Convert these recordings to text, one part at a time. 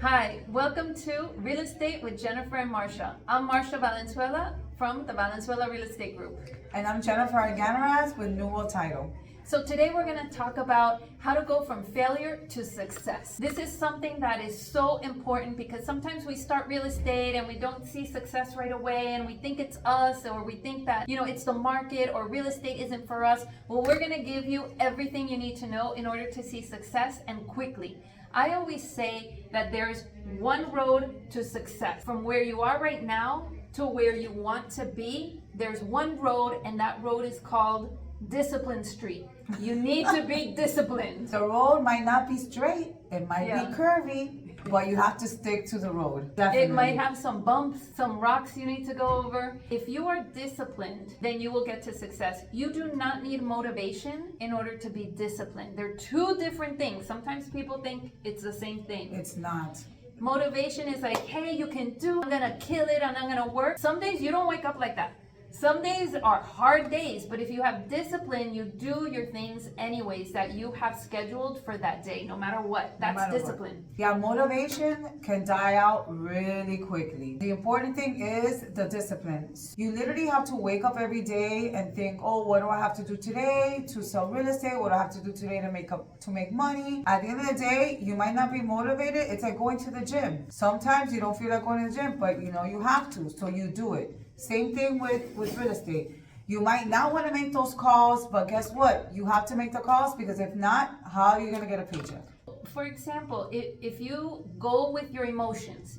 Hi, welcome to Real Estate with Jennifer and Marcia. I'm Marcia Valenzuela from the Valenzuela Real Estate Group. And I'm Jennifer and with New World Title. So today we're going to talk about how to go from failure to success. This is something that is so important because sometimes we start real estate and we don't see success right away and we think it's us, or we think that, it's the market or real estate isn't for us. Well, we're going to give you everything you need to know in order to see success, and quickly. I always say that there's one road to success. From where you are right now to where you want to be, there's one road, and that road is called Discipline Street. You need to be disciplined. The road might not be straight, it might be curvy, but you have to stick to the road. Definitely. It might have some bumps, some rocks you need to go over. If you are disciplined, then you will get to success. You do not need motivation in order to be disciplined. They're two different things. Sometimes people think it's the same thing. It's not. Motivation is like, hey, you can do, I'm gonna kill it and I'm gonna work. Some days you don't wake up like that. Some days are hard days, but if you have discipline, you do your things anyways that you have scheduled for that day, no matter what. That's discipline. Yeah, motivation can die out really quickly. The important thing is the discipline. You literally have to wake up every day and think, oh, what do I have to do today to sell real estate? What do I have to do today to make money? At the end of the day, you might not be motivated. It's like going to the gym. Sometimes you don't feel like going to the gym, but you have to, so you do it. Same thing with real estate. You might not want to make those calls, but guess what? You have to make the calls, because if not, how are you going to get a paycheck? For example, if you go with your emotions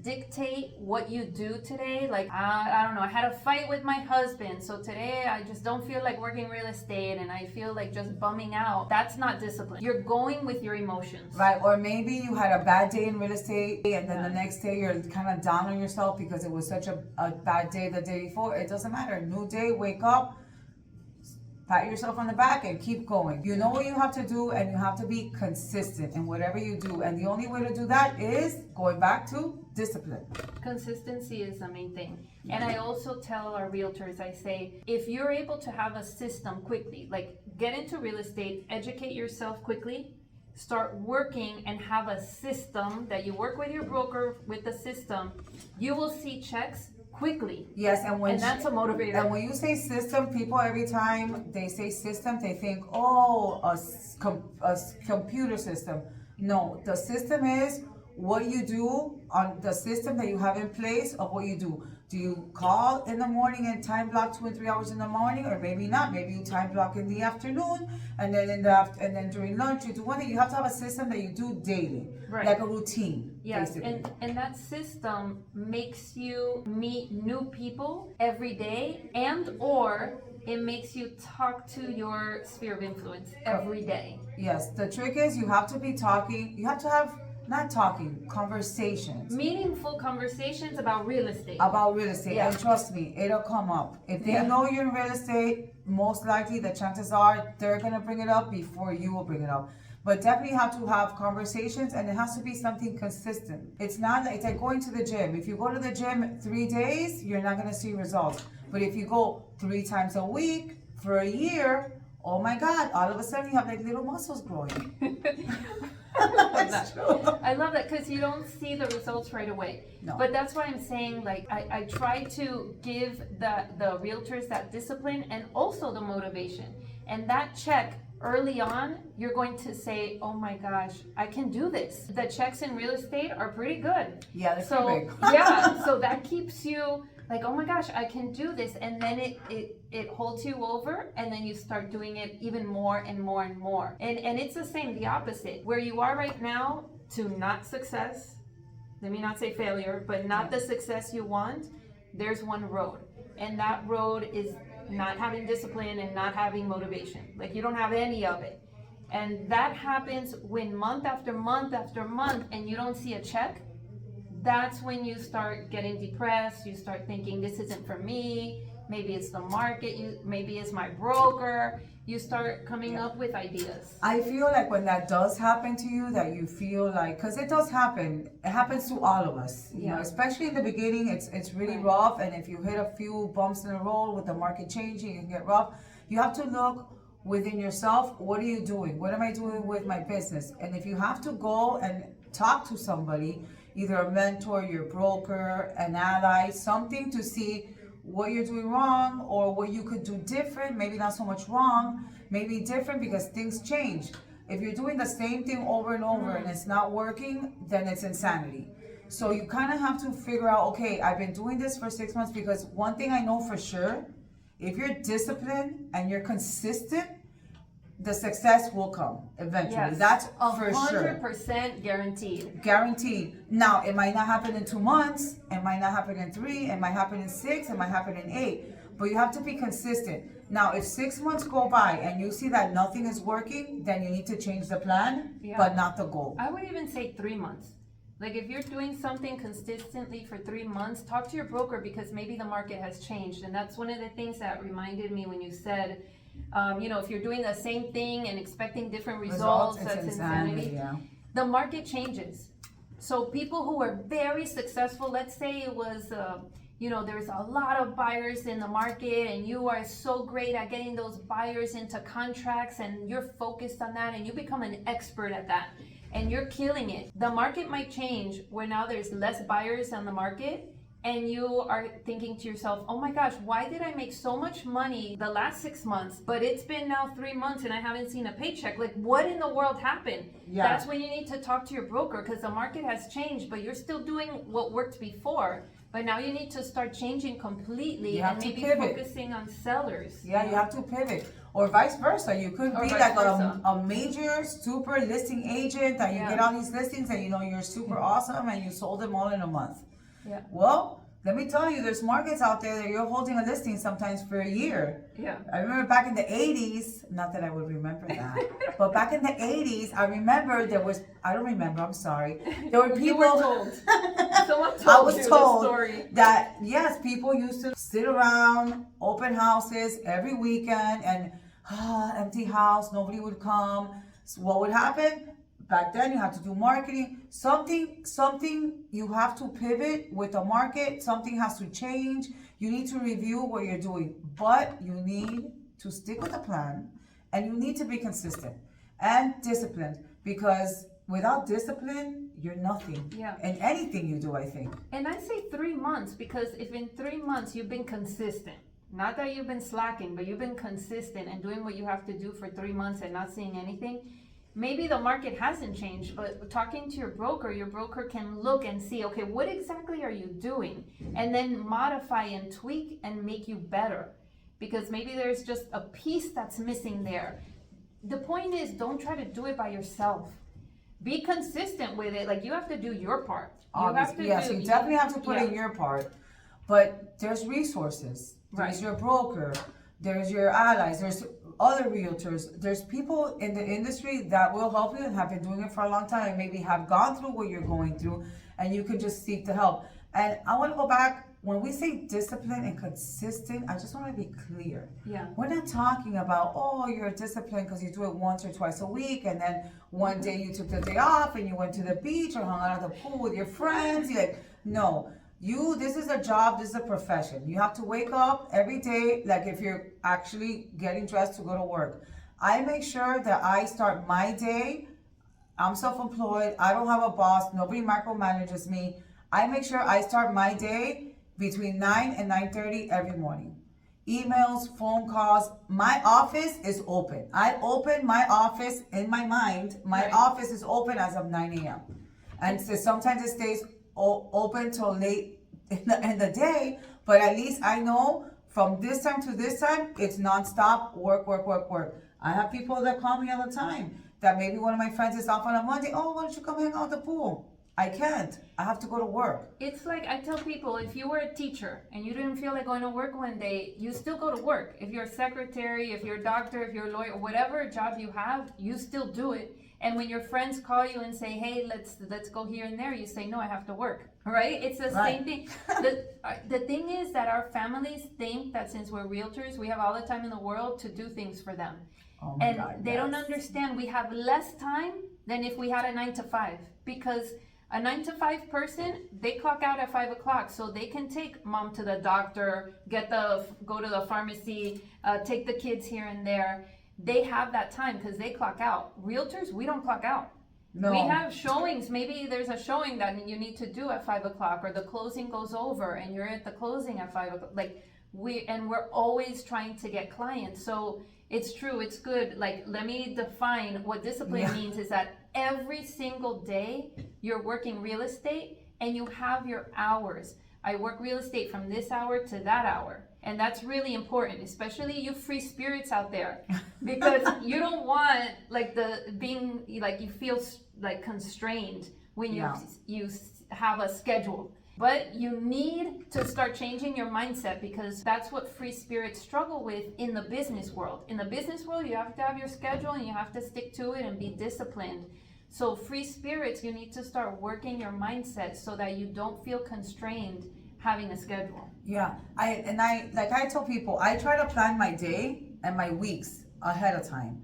dictate what you do today. Like, I don't know, I had a fight with my husband, so today I just don't feel like working real estate and I feel like just bumming out. That's not discipline. You're going with your emotions. Right, or maybe you had a bad day in real estate and then the next day you're kind of down on yourself because it was such a bad day the day before. It doesn't matter. New day, wake up, pat yourself on the back and keep going. You know what you have to do, and you have to be consistent in whatever you do. And the only way to do that is going back to discipline. Consistency is the main thing. And I also tell our realtors, I say, if you're able to have a system quickly, like get into real estate, educate yourself quickly, start working and have a system that you work with your broker with the system, you will see checks quickly. Yes, and that's a motivator. And when you say system, people every time they say system, they think, oh, a computer system. No, the system is what you do on the system that you have in place of what you do. Do you call in the morning and time block 2 and 3 hours in the morning, or maybe not? Maybe you time block in the afternoon, and then and then during lunch you do one thing. You have to have a system that you do daily, like a routine. Yes, basically. and that system makes you meet new people every day, and or it makes you talk to your sphere of influence every day. Yes, the trick is you have to be talking. You have to have. Not talking, conversations. Meaningful conversations about real estate. And trust me, it'll come up. If they know you're in real estate, most likely the chances are they're gonna bring it up before you will bring it up. But definitely have to have conversations, and it has to be something consistent. It's like going to the gym. If you go to the gym 3 days, you're not gonna see results. But if you go 3 times a week for a year, oh my God, all of a sudden you have like little muscles growing. That's true. I love that, because you don't see the results right away. No. But that's why I'm saying, like, I try to give the realtors that discipline and also the motivation. And that check early on, you're going to say, oh my gosh, I can do this. The checks in real estate are pretty good. Yeah, they're pretty big. Yeah, so that keeps you like, oh my gosh, I can do this. And then it holds you over, and then you start doing it even more and more and more. And it's the same, the opposite. Where you are right now to not success, let me not say failure, but not the success you want, there's one road. And that road is not having discipline and not having motivation. Like, you don't have any of it. And that happens when month after month after month and you don't see a check. That's when you start getting depressed. You start thinking, this isn't for me. Maybe it's the market. Maybe it's my broker. You start coming up with ideas. I feel like when that does happen to you, that you feel like, because it does happen. It happens to all of us. You know, especially in the beginning, it's really rough. And if you hit a few bumps in the road with the market changing, it can get rough. You have to look within yourself. What are you doing? What am I doing with my business? And if you have to go and talk to somebody, either a mentor, your broker, an ally, something to see what you're doing wrong or what you could do different. Maybe not so much wrong, maybe different, because things change. If you're doing the same thing over and over and it's not working, then it's insanity. So you kind of have to figure out, okay, I've been doing this for 6 months, because one thing I know for sure, if you're disciplined and you're consistent, the success will come eventually. Yes. That's for sure. 100% guaranteed. Guaranteed. Now, it might not happen in 2 months, it might not happen in 3, it might happen in 6, it might happen in 8, but you have to be consistent. Now, if 6 months go by and you see that nothing is working, then you need to change the plan, but not the goal. I would even say 3 months. Like if you're doing something consistently for 3 months, talk to your broker, because maybe the market has changed. And that's one of the things that reminded me when you said, if you're doing the same thing and expecting different results, that's insanity. Yeah. The market changes. So people who are very successful, let's say it was, there's a lot of buyers in the market and you are so great at getting those buyers into contracts and you're focused on that and you become an expert at that and you're killing it. The market might change where now there's less buyers on the market and you are thinking to yourself, oh my gosh, why did I make so much money the last 6 months, but it's been now 3 months and I haven't seen a paycheck? Like, what in the world happened? Yeah. That's when you need to talk to your broker, because the market has changed, but you're still doing what worked before. But now you need to start changing completely and maybe focusing on sellers. Yeah, you have to pivot. Or vice versa. You could be like a major super listing agent that you get all these listings and you're super awesome and you sold them all in a month. Yeah. Well, let me tell you, there's markets out there that you're holding a listing sometimes for a year. Yeah. I remember back in the 80s, not that I would remember that, but back in the 80s, I remember I'm sorry. There were people. You were told. Someone told I was you told the story. that, yes, people used to sit around open houses every weekend and empty house, nobody would come. So what would happen? Back then you had to do marketing. Something you have to pivot with the market. Something has to change. You need to review what you're doing, but you need to stick with the plan and you need to be consistent and disciplined, because without discipline, you're nothing. Yeah. In anything you do, I think. And I say 3 months, because if in 3 months you've been consistent, not that you've been slacking, but you've been consistent and doing what you have to do for 3 months and not seeing anything, maybe the market hasn't changed, but talking to your broker can look and see, okay, what exactly are you doing? And then modify and tweak and make you better, because maybe there's just a piece that's missing there. The point is, don't try to do it by yourself. Be consistent with it. Like, you have to do your part. You definitely have to put in your part, but there's resources. There's your broker, there's your allies, there's other realtors, there's people in the industry that will help you and have been doing it for a long time and maybe have gone through what you're going through, and you can just seek the help. And I want to go back, when we say discipline and consistent, I just want to be clear. Yeah. We're not talking about, you're disciplined because you do it once or twice a week and then one day you took the day off and you went to the beach or hung out at the pool with your friends. No. This is a job, this is a profession. You have to wake up every day, like if you're actually getting dressed to go to work. I make sure that I start my day, I'm self-employed, I don't have a boss, nobody micromanages me. I make sure I start my day between 9 and 9:30 every morning. Emails, phone calls, my office is open. I open my office in my mind, my office is open as of 9 a.m. And so sometimes it stays open till late in the day, but at least I know from this time to this time, it's nonstop work. I have people that call me all the time that maybe one of my friends is off on a Monday. Oh, why don't you come hang out at the pool? I can't. I have to go to work. It's like I tell people, if you were a teacher and you didn't feel like going to work one day, you still go to work. If you're a secretary, if you're a doctor, if you're a lawyer, whatever job you have, you still do it. And when your friends call you and say, hey, let's go here and there, you say, no, I have to work, right? It's the same thing. The thing is that our families think that since we're realtors, we have all the time in the world to do things for them. Oh my God, they don't understand we have less time than if we had a 9 to 5, because a 9 to 5 person, they clock out at 5 o'clock, so they can take mom to the doctor, go to the pharmacy, take the kids here and there. They have that time because they clock out. Realtors, we don't clock out. No. We have showings. Maybe there's a showing that you need to do at 5 o'clock, or the closing goes over and you're at the closing at 5 o'clock. Like we're always trying to get clients. So it's true. It's good. Like, let me define what discipline means is that every single day you're working real estate and you have your hours. I work real estate from this hour to that hour. And that's really important, especially you free spirits out there, because you don't want like being like, you feel like constrained when you have a schedule. But you need to start changing your mindset, because that's what free spirits struggle with in the business world. In the business world, you have to have your schedule and you have to stick to it and be disciplined. So free spirits, you need to start working your mindset so that you don't feel constrained having a schedule. Yeah, I tell people, I try to plan my day and my weeks ahead of time.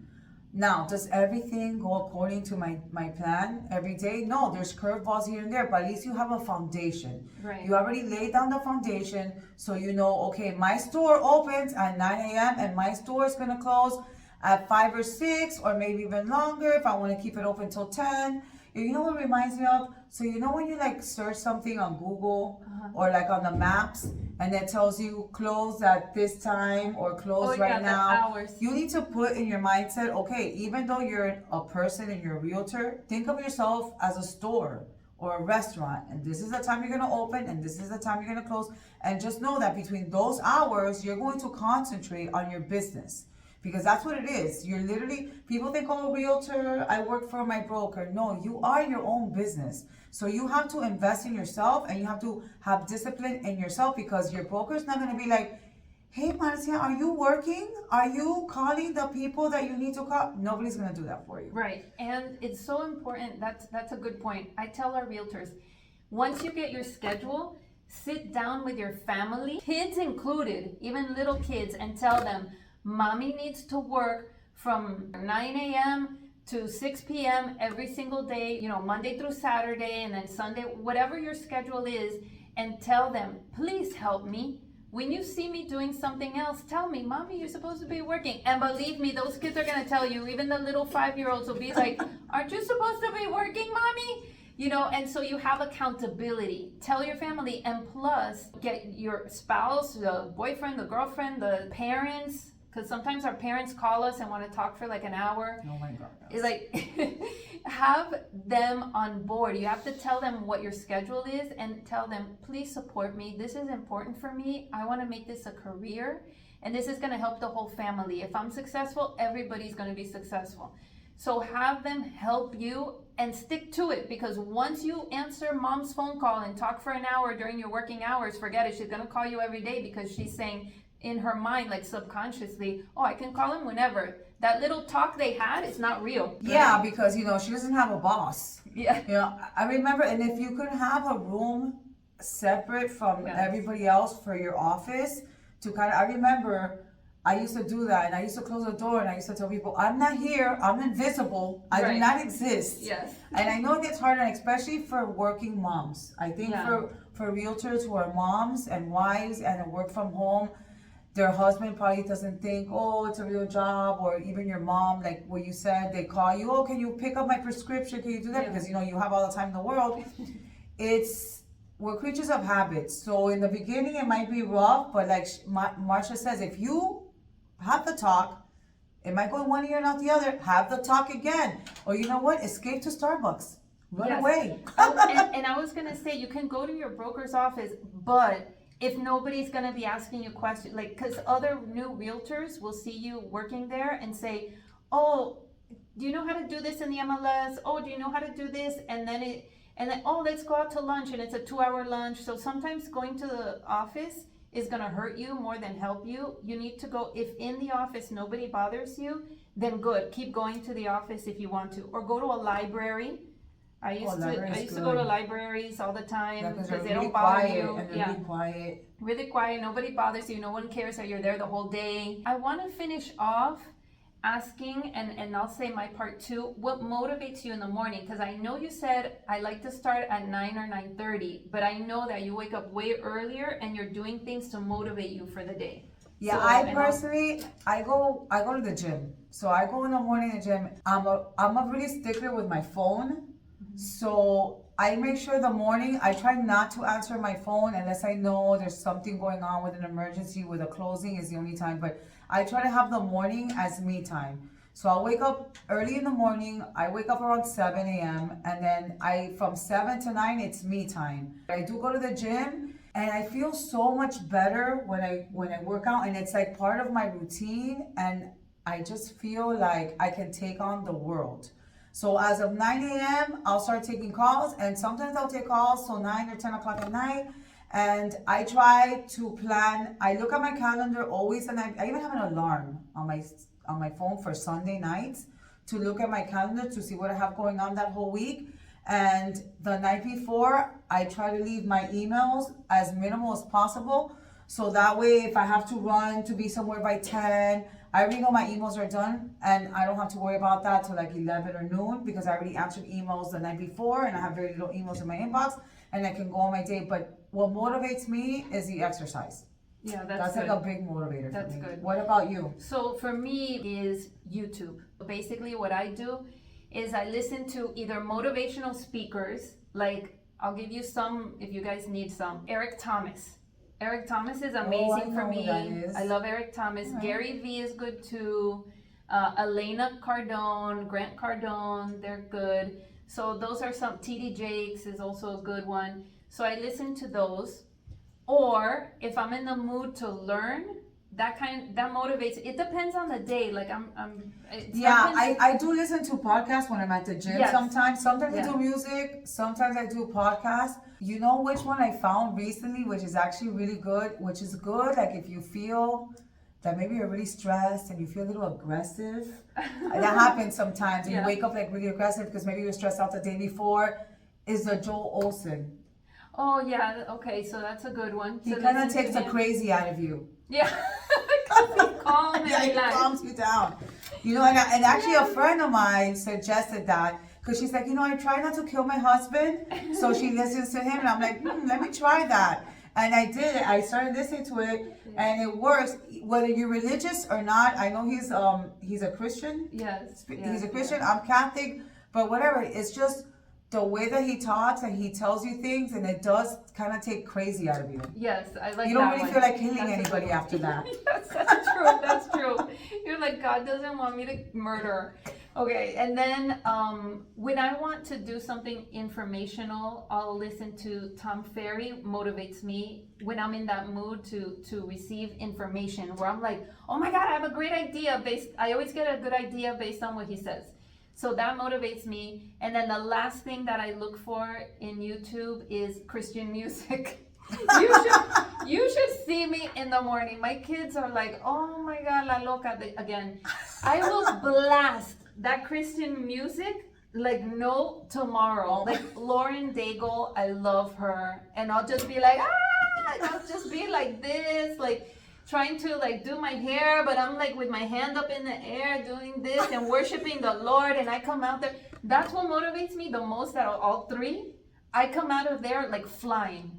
Now, does everything go according to my plan every day? No, there's curveballs here and there, but at least you have a foundation. Right. You already laid down the foundation, so you know, okay, my store opens at 9 a.m. and my store is gonna close at 5 or 6, or maybe even longer if I want to keep it open till 10. You know what it reminds me of? So you know when you like search something on Google or like on the maps, and it tells you close at this time or close right now. Hours. You need to put in your mindset, okay, even though you're a person and you're a realtor, think of yourself as a store or a restaurant, and this is the time you're going to open and this is the time you're going to close, and just know that between those hours you're going to concentrate on your business. Because that's what it is. You're literally, people think, oh, realtor, I work for my broker. No, you are your own business. So you have to invest in yourself and you have to have discipline in yourself, because your broker's not going to be like, hey, Marcia, are you working? Are you calling the people that you need to call? Nobody's going to do that for you. Right. And it's so important. That's a good point. I tell our realtors, once you get your schedule, sit down with your family, kids included, even little kids, and tell them, Mommy needs to work from 9 a.m. to 6 p.m. every single day, Monday through Saturday, and then Sunday, whatever your schedule is, and tell them, please help me. When you see me doing something else, tell me, Mommy, you're supposed to be working. And believe me, those kids are going to tell you, even the little 5-year-olds will be like, aren't you supposed to be working, Mommy? And so you have accountability. Tell your family, and plus, get your spouse, the boyfriend, the girlfriend, the parents, because sometimes our parents call us and want to talk for like an hour. Oh my God. It's like, have them on board. You have to tell them what your schedule is and tell them, please support me. This is important for me. I want to make this a career, and this is going to help the whole family. If I'm successful, everybody's going to be successful. So have them help you and stick to it, because once you answer mom's phone call and talk for an hour during your working hours, forget it. She's going to call you every day, because she's saying, in her mind, like subconsciously, oh, I can call him whenever. That little talk they had is not real. Right? Yeah, because she doesn't have a boss. Yeah. I remember, and if you could have a room separate from everybody else for your office to I remember I used to do that, and I used to close the door and I used to tell people, I'm not here, I'm invisible, I do not exist. Yes. And I know it gets harder, especially for working moms. I think for realtors who are moms and wives and work from home, their husband probably doesn't think, oh, it's a real job, or even your mom, like what you said, they call you, oh, can you pick up my prescription? Can you do that? Because you have all the time in the world. We're creatures of habit. So in the beginning, it might be rough, but like Marcia says, if you have the talk, it might go in one ear and out the other. Have the talk again. Or you know what? Escape to Starbucks. Run away. and I was going to say, you can go to your broker's office, but if nobody's going to be asking you questions, like, because other new realtors will see you working there and say, oh, do you know how to do this in the MLS? Oh, do you know how to do this? And then oh, let's go out to lunch, and it's a 2-hour lunch. So sometimes going to the office is going to hurt you more than help you. You need to go. If in the office nobody bothers you, then good. Keep going to the office if you want to, or go to a library. I used to go to libraries all the time because they don't bother you. And they're really quiet. Really quiet. Nobody bothers you. No one cares that you're there the whole day. I want to finish off asking, and I'll say my part too, what motivates you in the morning? Because I know you said I like to start at 9 or 9:30, but I know that you wake up way earlier and you're doing things to motivate you for the day. Yeah, So, I and personally, I go to the gym. So I go in the morning to the gym. I'm a really stickler with my phone. So I make sure the morning, I try not to answer my phone unless I know there's something going on with an emergency, with a closing is the only time. But I try to have the morning as me time. So I'll wake up early in the morning. I wake up around 7 a.m. and then from 7 to 9, it's me time. I do go to the gym. And I feel so much better when I work out, and it's like part of my routine, and I just feel like I can take on the world. So as of 9 a.m., I'll start taking calls, and sometimes I'll take calls till 9 or 10 o'clock at night. And I try to plan. I look at my calendar always, and I even have an alarm on my phone for Sunday nights to look at my calendar to see what I have going on that whole week. And the night before, I try to leave my emails as minimal as possible. So that way, if I have to run to be somewhere by 10, I already know my emails are done, and I don't have to worry about that till like 11 or noon, because I already answered emails the night before, and I have very little emails in my inbox, and I can go on my day. But what motivates me is the exercise. yeah, That's good. like a big motivator That's for me. good. What about you? So for me is YouTube. Basically what I do is I listen to either motivational speakers, like I'll give you some if you guys need some. Eric Thomas. Eric Thomas is amazing for me. I love Eric Thomas. Right. Gary Vee is good too. Elena Cardone, Grant Cardone, they're good. So those are some. TD Jakes is also a good one. So I listen to those. Or if I'm in the mood to learn, that motivates. It depends on the day. Like I do listen to podcasts when I'm at the gym. Yes. Sometimes I Yeah. do music, sometimes I do podcasts. You know which one I found recently, which is actually really good, which is good like if you feel that maybe you're really stressed and you feel a little aggressive. That happens sometimes, and Yeah. you wake up like really aggressive because maybe you were stressed out the day before. Is the Joel Olsen. Oh yeah, okay, so that's a good one. He So kind of listen to takes the him. crazy out of you. Yeah, because he's calm and Yeah, he relaxed. calms you down. You know, and actually a friend of mine suggested that, because she's like, I try not to kill my husband, so she listens to him, and I'm like, let me try that. And I did it. I started listening to it, and it works. Whether you're religious or not, I know he's a Christian. Yes. He's a Christian. I'm Catholic, but whatever. It's just the way that he talks and he tells you things, and it does kind of take crazy out of you. Yes, I like that. You don't really one. feel like killing That's a good anybody one. after that. Yes, that's true. That's true. You're like, God doesn't want me to murder. Okay, and then when I want to do something informational, I'll listen to Tom Ferry. Motivates me when I'm in that mood to receive information where I'm like, oh my God, I have a great idea. I always get a good idea based on what he says. So that motivates me. And then the last thing that I look for in YouTube is Christian music. You should see me in the morning. My kids are like, oh my God, la loca again. I will blast that Christian music like no tomorrow. Like Lauren Daigle, I love her. And I'll just be like, and I'll just be like this, like trying to like do my hair, but I'm like with my hand up in the air doing this and worshiping the Lord, and I come out there. That's what motivates me the most out of all three. I come out of there like flying,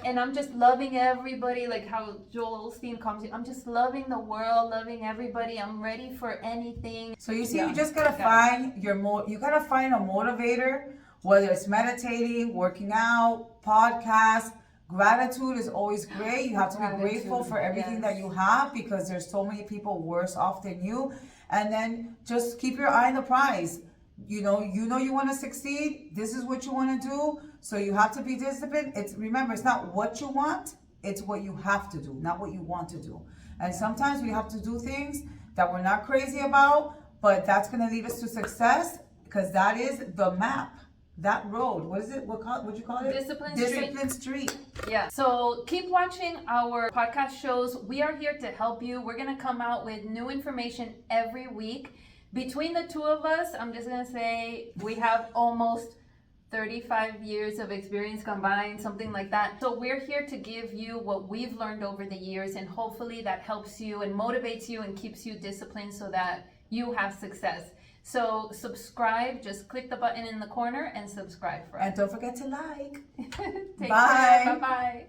and I'm just loving everybody, like how Joel Osteen comes in. I'm just loving the world, loving everybody. I'm ready for anything. So you see, you just gotta find you gotta find a motivator, whether it's meditating, working out, podcasts. Gratitude is always great. You have to be grateful for everything that you have, because there's so many people worse off than you. And then just keep your eye on the prize. You know you want to succeed. This is what you want to do. So you have to be disciplined. Remember, it's not what you want, it's what you have to do, not what you want to do. And sometimes we have to do things that we're not crazy about, but that's going to lead us to success, because that is the map. That road, what is it? What'd you call it? Discipline Street. Yeah. So keep watching our podcast shows. We are here to help you. We're going to come out with new information every week. Between the two of us, I'm just going to say we have almost 35 years of experience combined, something like that. So we're here to give you what we've learned over the years, and hopefully that helps you and motivates you and keeps you disciplined so that you have success. So subscribe, just click the button in the corner and subscribe for us. And don't forget to like. Take Bye. care. Bye-bye.